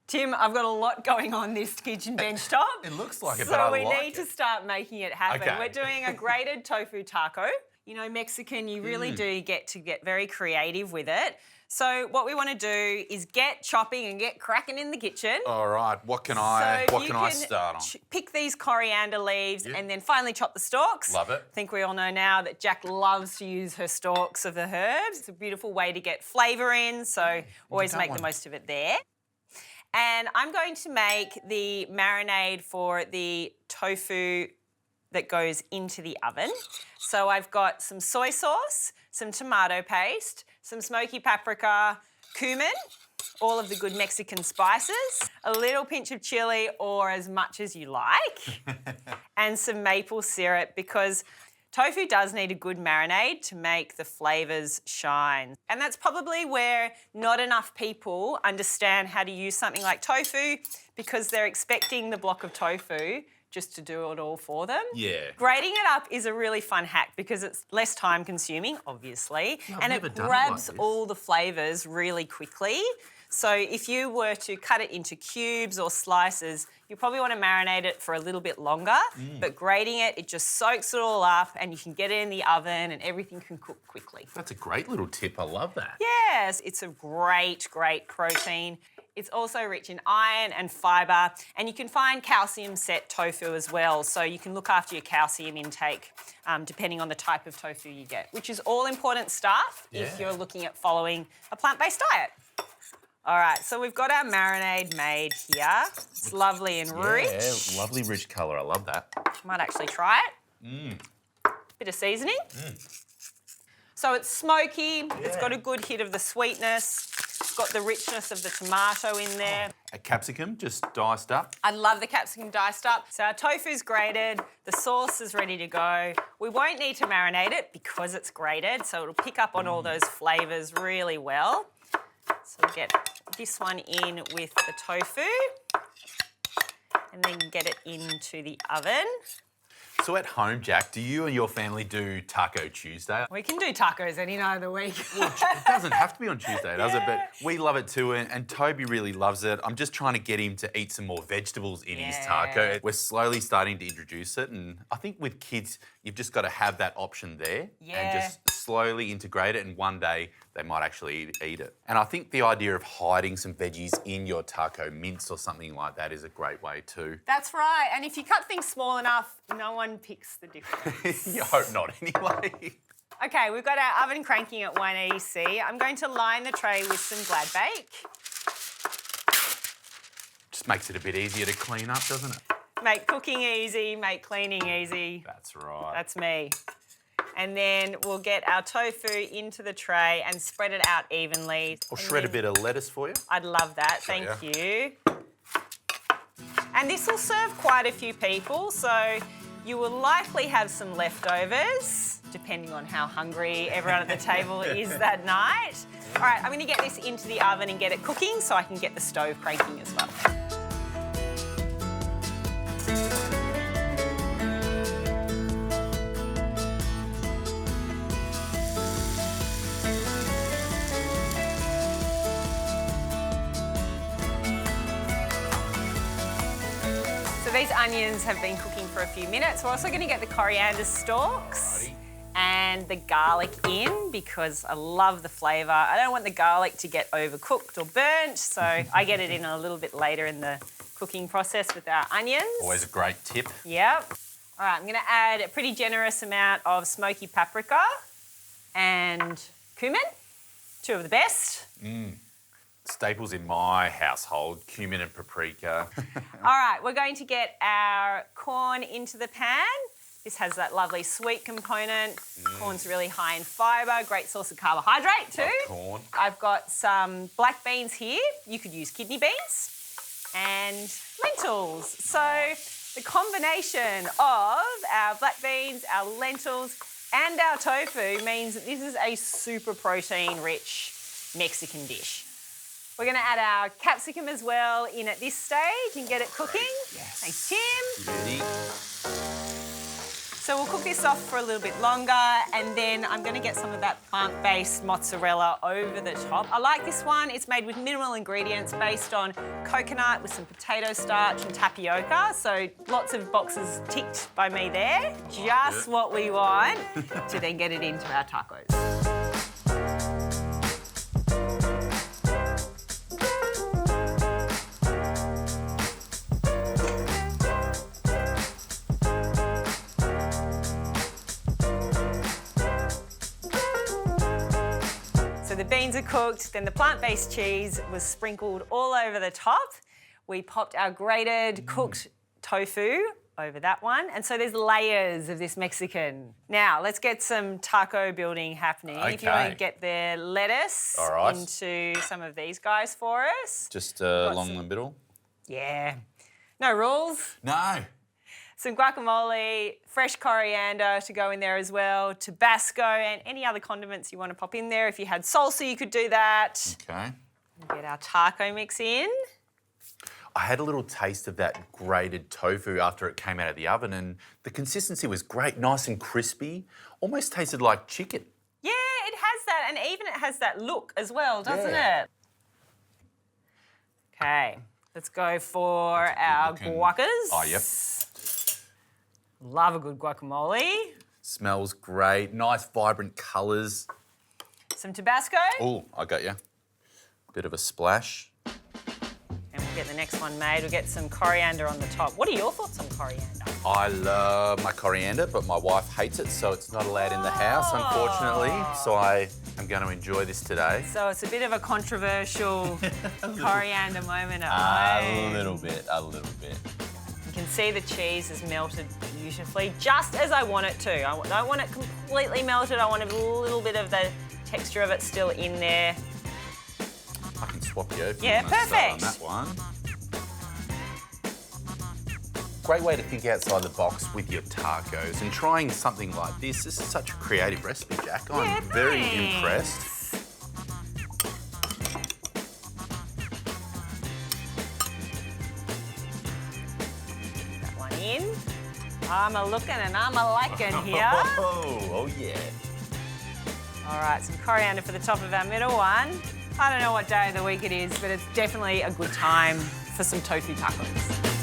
Tim, I've got a lot going on this kitchen bench top. It looks like it, but I like it. So we need to start making it happen. Okay. We're doing a grated tofu taco. You know, Mexican, you really do get very creative with it. So what we want to do is get chopping and get cracking in the kitchen. All right, what can I start on? Pick these coriander leaves and then finally chop the stalks. Love it. I think we all know now that Jacq loves to use her stalks of the herbs. It's a beautiful way to get flavour in, so always make the most of it there. And I'm going to make the marinade for the tofu that goes into the oven. So I've got some soy sauce, some tomato paste, some smoky paprika, cumin, all of the good Mexican spices, a little pinch of chilli or as much as you like, and some maple syrup because tofu does need a good marinade to make the flavours shine. And that's probably where not enough people understand how to use something like tofu because they're expecting the block of tofu just to do it all for them. Yeah. Grating it up is a really fun hack because it's less time consuming, obviously, and it grabs all the flavours really quickly. So if you were to cut it into cubes or slices, you probably want to marinate it for a little bit longer, but grating it, it just soaks it all up and you can get it in the oven and everything can cook quickly. That's a great little tip. I love that. Yes, it's a great protein. It's also rich in iron and fibre, and you can find calcium-set tofu as well, so you can look after your calcium intake depending on the type of tofu you get, which is all important stuff if you're looking at following a plant-based diet. All right, so we've got our marinade made here. It's lovely and rich. Yeah, lovely rich colour. I love that. Might actually try it. Bit of seasoning. So it's smoky. It's got a good hit of the sweetness. It's got the richness of the tomato in there. A capsicum just diced up. I love the capsicum diced up. So our tofu's grated, the sauce is ready to go. We won't need to marinate it because it's grated, so it'll pick up on all those flavours really well. So we'll get this one in with the tofu and then get it into the oven. So at home, Jacq, do you and your family do Taco Tuesday? We can do tacos any night of the week. Well, it doesn't have to be on Tuesday, does it? But we love it too, and Toby really loves it. I'm just trying to get him to eat some more vegetables in his taco. We're slowly starting to introduce it, and I think with kids, you've just got to have that option there and just slowly integrate it, and one day they might actually eat it. And I think the idea of hiding some veggies in your taco mince or something like that is a great way too. That's right, and if you cut things small enough, no one picks the difference. You hope not anyway. Okay, we've got our oven cranking at 180C. I'm going to line the tray with some glad bake. Just makes it a bit easier to clean up, doesn't it? Make cooking easy, make cleaning easy. That's right. That's me. And then we'll get our tofu into the tray and spread it out evenly. I'll shred a bit of lettuce for you. I'd love that, thank you. And this will serve quite a few people, so you will likely have some leftovers, depending on how hungry everyone at the table is that night. All right, I'm going to get this into the oven and get it cooking so I can get the stove cranking as well. So these onions have been cooking for a few minutes. We're also going to get the coriander stalks and the garlic in because I love the flavour. I don't want the garlic to get overcooked or burnt, so I get it in a little bit later in the cooking process with our onions. Always a great tip. Yep. All right, I'm going to add a pretty generous amount of smoky paprika and cumin, two of the best. Staples in my household, cumin and paprika. All right, we're going to get our corn into the pan. This has that lovely sweet component. Corn's really high in fibre, great source of carbohydrate too. Love corn. I've got some black beans here. You could use kidney beans and lentils. So the combination of our black beans, our lentils and our tofu means that this is a super protein-rich Mexican dish. We're going to add our capsicum as well in at this stage and get it cooking. Yes. Thanks, Tim. Ready. So we'll cook this off for a little bit longer, and then I'm going to get some of that plant-based mozzarella over the top. I like this one. It's made with minimal ingredients based on coconut with some potato starch and tapioca. So lots of boxes ticked by me there. Just what we want to then get it into our tacos. So the beans are cooked, then the plant-based cheese was sprinkled all over the top. We popped our grated cooked tofu over that one. And so there's layers of this Mexican. Now, let's get some taco building happening. Okay. If you want to get the lettuce into some of these guys for us. Just along the middle? Yeah. No rules. No. Some guacamole, fresh coriander to go in there as well, Tabasco, and any other condiments you want to pop in there. If you had salsa, you could do that. Okay. Get our taco mix in. I had a little taste of that grated tofu after it came out of the oven, and the consistency was great, nice and crispy. Almost tasted like chicken. Yeah, it has that, and even it has that look as well, doesn't it? Okay, let's go for our guacas. Oh, yep. Love a good guacamole. Smells great. Nice, vibrant colours. Some Tabasco. Oh, I got you. Bit of a splash. And we'll get the next one made. We'll get some coriander on the top. What are your thoughts on coriander? I love my coriander, but my wife hates it, so it's not allowed in the house, unfortunately. So I am going to enjoy this today. So it's a bit of a controversial coriander moment at home. A little bit. You can see the cheese is melted beautifully, just as I want it to. I don't want it completely melted. I want a little bit of the texture of it still in there. I can swap you over. Yeah, perfect. On that one. Great way to think outside the box with your tacos, and trying something like this. This is such a creative recipe, Jacq. I'm very impressed. In. I'm a looking and I'm a liking here. Oh yeah. All right, some coriander for the top of our middle one. I don't know what day of the week it is, but it's definitely a good time for some tofu tacos.